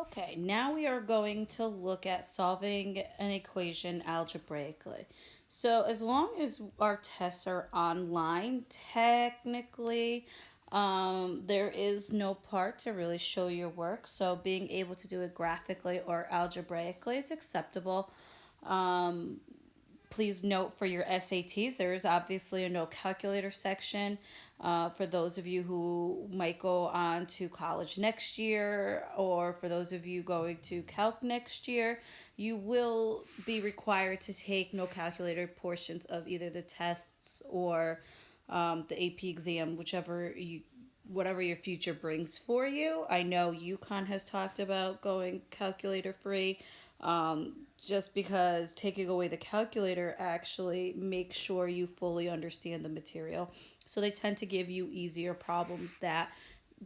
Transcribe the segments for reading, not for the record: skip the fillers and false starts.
Okay, now we are going to look at solving an equation algebraically. So as long as our tests are online, technically, there is no part to really show your work. So being able to do it graphically or algebraically is acceptable. Um, Please note for your SATs, there is obviously a no calculator section. For those of you who might go on to college next year, or for those of you going to calc next year, you will be required to take no calculator portions of either the tests or the AP exam, whatever your future brings for you. I know UConn has talked about going calculator free, just because taking away the calculator actually makes sure you fully understand the material. So they tend to give you easier problems that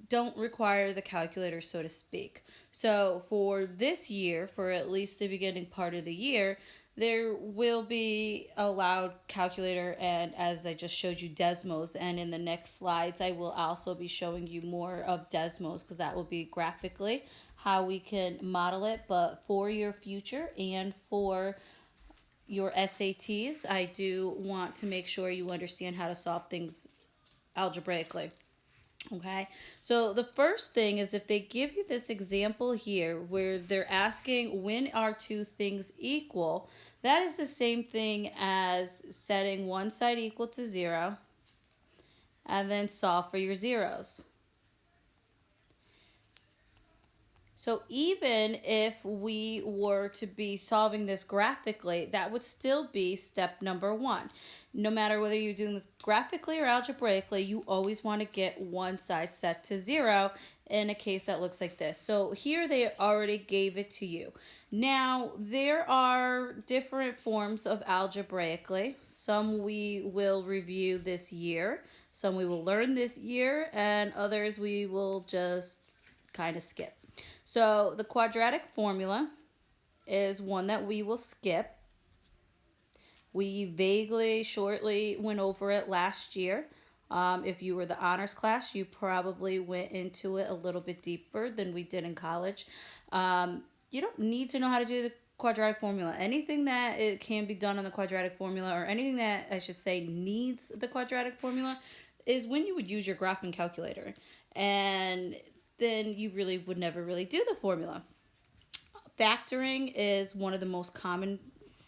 don't require the calculator, so to speak. So for this year, for at least the beginning part of the year, there will be allowed calculator, and as I just showed you, Desmos, and in the next slides I will also be showing you more of Desmos because that will be graphically how we can model it. But for your future and for your SATs, I do want to make sure you understand how to solve things algebraically. Okay, so the first thing is if they give you this example here where they're asking when are two things equal, that is the same thing as setting one side equal to 0 and then solve for your zeros. So even if we were to be solving this graphically, that would still be step number one. No matter whether you're doing this graphically or algebraically, you always want to get one side set to 0 in a case that looks like this. So here they already gave it to you. Now, there are different forms of algebraically. Some we will review this year, some we will learn this year, and others we will just kind of skip. So the quadratic formula is one that we will skip. We vaguely, shortly went over it last year. If you were the honors class, you probably went into it a little bit deeper than we did in college. You don't need to know how to do the quadratic formula. Anything that it can be done on the quadratic formula, or anything that I should say needs the quadratic formula, is when you would use your graphing calculator. And then you really would never really do the formula. Factoring is one of the most common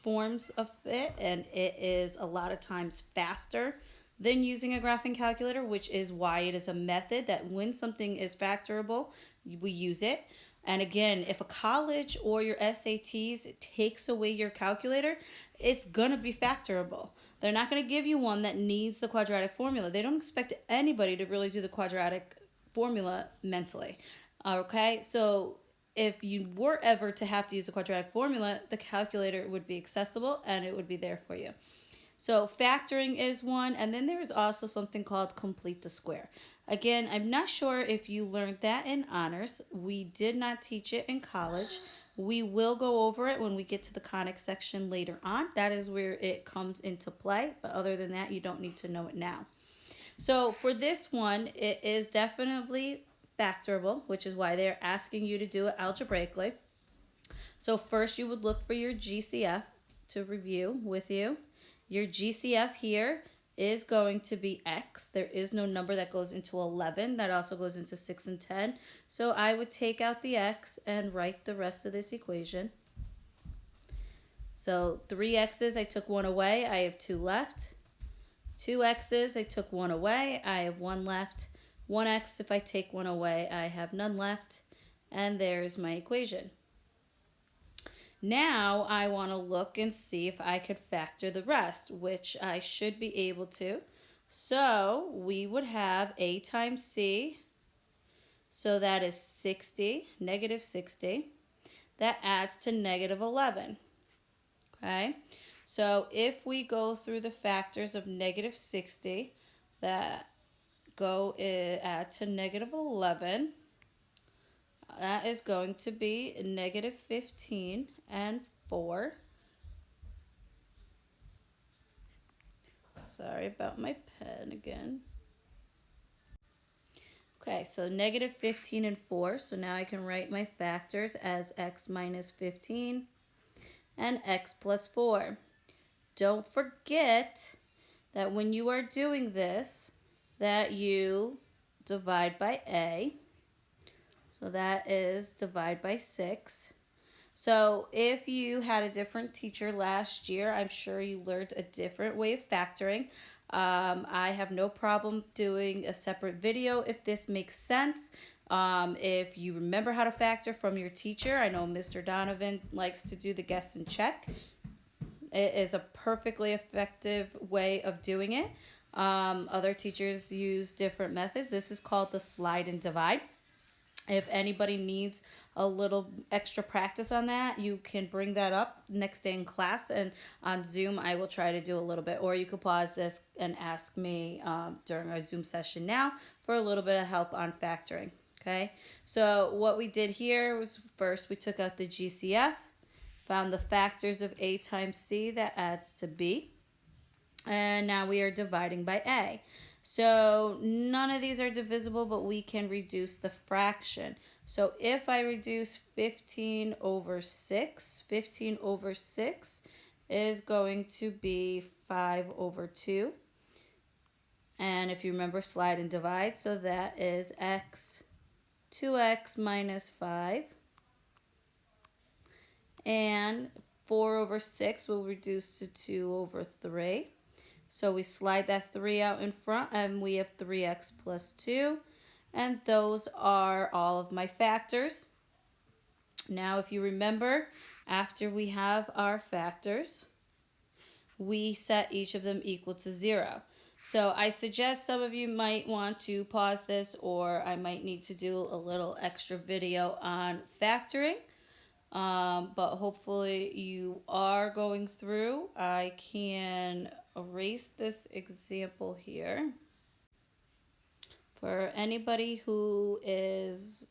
forms of it, and it is a lot of times faster than using a graphing calculator, which is why it is a method that when something is factorable, we use it. And again, if a college or your SATs takes away your calculator, it's going to be factorable. They're not going to give you one that needs the quadratic formula. They don't expect anybody to really do the quadratic formula mentally. Okay, so if you were ever to have to use the quadratic formula, the calculator would be accessible and it would be there for you. So factoring is one, and then there is also something called complete the square. Again, I'm not sure if you learned that in honors. We did not teach it in college. We will go over it when we get to the conic section later on. That is where it comes into play, but other than that, you don't need to know it now. So for this one, it is definitely factorable, which is why they're asking you to do it algebraically. So first you would look for your GCF to review with you. Your GCF here is going to be X. There is no number that goes into 11. That also goes into 6 and 10. So I would take out the X and write the rest of this equation. So 3 X's, I took 1 away. I have 2 left. 2 X's, I took 1 away. I have 1 left. 1 X, if I take 1 away, I have none left. And there's my equation. Now I want to look and see if I could factor the rest, which I should be able to. So we would have A times C. So that is 60, negative 60. That adds to negative 11. Okay? So if we go through the factors of negative 60, that add to negative 11, that is going to be negative 15 and 4. Sorry about my pen again. Okay, so negative 15 and 4. So now I can write my factors as x minus 15 and x plus 4. Don't forget that when you are doing this, that you divide by a. So that is divide by 6. So if you had a different teacher last year, I'm sure you learned a different way of factoring. I have no problem doing a separate video if this makes sense. If you remember how to factor from your teacher, I know Mr. Donovan likes to do the guess and check. It is a perfectly effective way of doing it. Other teachers use different methods. This is called the slide and divide. If anybody needs a little extra practice on that, you can bring that up next day in class, and on Zoom I will try to do a little bit, or you could pause this and ask me during our Zoom session now for a little bit of help on factoring. Okay, so what we did here was first we took out the GCF, found the factors of a times c, that adds to b, and now we are dividing by a. So none of these are divisible, but we can reduce the fraction. So if I reduce 15 over 6, 15 over 6 is going to be 5 over 2. And if you remember, slide and divide, so that is 2x minus 5. And 4 over 6 will reduce to 2 over 3. So we slide that 3 out in front, and we have 3x plus 2. And those are all of my factors. Now, if you remember, after we have our factors, we set each of them equal to 0. So I suggest some of you might want to pause this, or I might need to do a little extra video on factoring. But hopefully you are going through. I can erase this example here. For anybody who is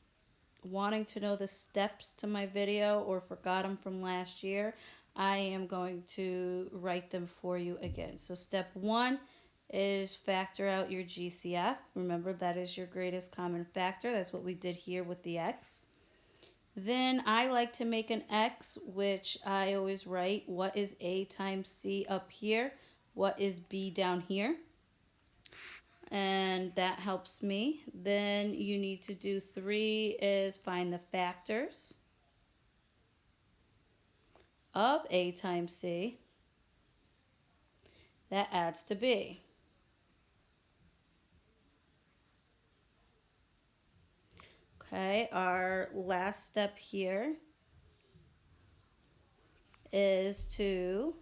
wanting to know the steps to my video or forgot them from last year, I am going to write them for you again. So step 1 is factor out your GCF. Remember, that is your greatest common factor. That's what we did here with the x. Then I like to make an x, which I always write what is a times c up here, what is b down here, and that helps me. Then you need to do 3 is find the factors of a times c, that adds to b. Okay, our last step here is to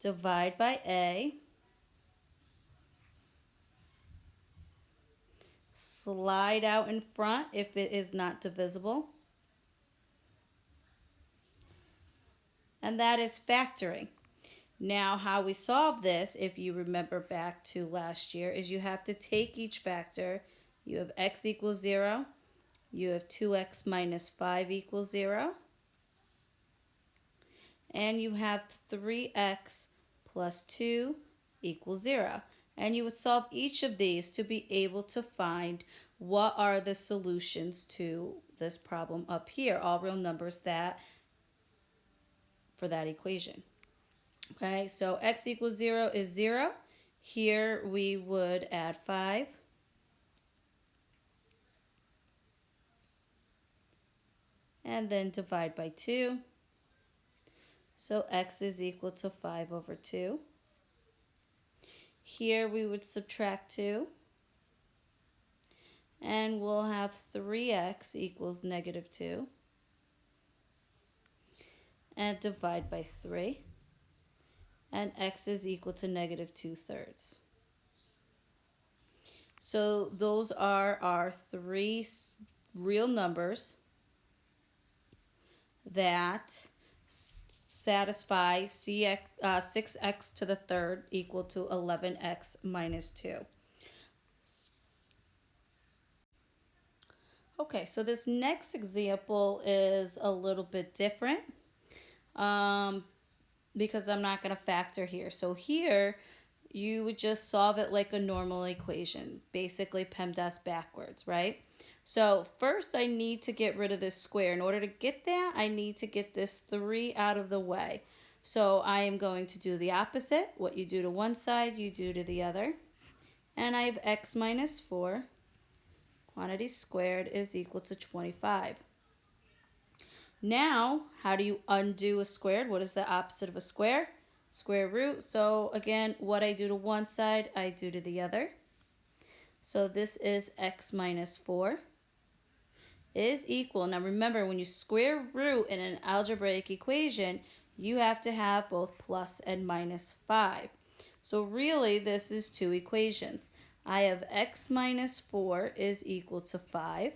divide by a, slide out in front if it is not divisible, and that is factoring. Now, how we solve this, if you remember back to last year, is you have to take each factor. You have x equals 0, you have 2x minus 5 equals 0, and you have 3x plus 2 equals 0. And you would solve each of these to be able to find what are the solutions to this problem up here, all real numbers that for that equation. Okay, so x equals 0 is 0. Here we would add 5. And then divide by 2. So x is equal to 5 over 2. Here we would subtract 2. And we'll have 3x equals negative 2. And divide by 3. And x is equal to negative 2/3. So those are our 3 real numbers that satisfy 6x to the third equal to 11x minus 2. Okay, so this next example is a little bit different because I'm not going to factor here. So here you would just solve it like a normal equation, basically PEMDAS backwards, right? So first I need to get rid of this square. In order to get that, I need to get this 3 out of the way. So I am going to do the opposite. What you do to one side, you do to the other. And I have x minus 4, quantity squared, is equal to 25. Now, how do you undo a squared? What is the opposite of a square? Square root. So again, what I do to one side, I do to the other. So this is x minus 4 is equal. Now remember, when you square root in an algebraic equation, you have to have both plus and minus 5. So really, this is two equations. I have x minus 4 is equal to 5,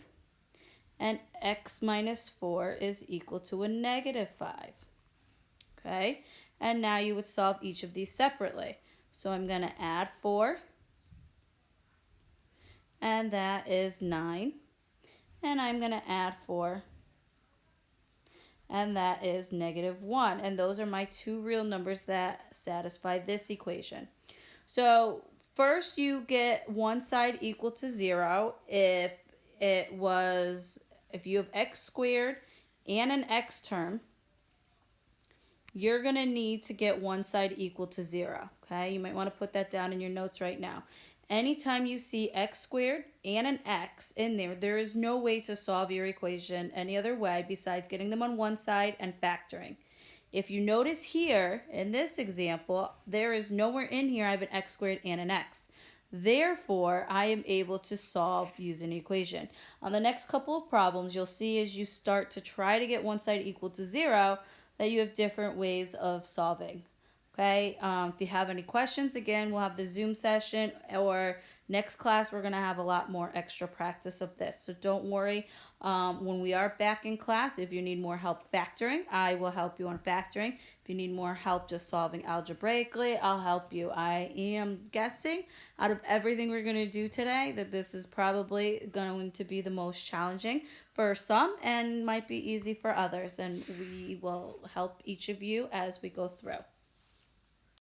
and x minus 4 is equal to a negative 5. Okay? And now you would solve each of these separately. So I'm going to add 4, and that is 9. And I'm going to add 4, and that is negative 1. And those are my two real numbers that satisfy this equation. So first you get one side equal to 0 if if you have x squared and an x term. You're going to need to get one side equal to 0. Okay, you might want to put that down in your notes right now. Anytime you see x squared and an x in there, there is no way to solve your equation any other way besides getting them on one side and factoring. If you notice here in this example, there is nowhere in here I have an x squared and an x. Therefore, I am able to solve using an equation. On the next couple of problems, you'll see as you start to try to get one side equal to 0 that you have different ways of solving. Okay, if you have any questions, again, we'll have the Zoom session, or next class we're going to have a lot more extra practice of this. So don't worry. When we are back in class, if you need more help factoring, I will help you on factoring. If you need more help just solving algebraically, I'll help you. I am guessing out of everything we're going to do today that this is probably going to be the most challenging for some and might be easy for others. And we will help each of you as we go through.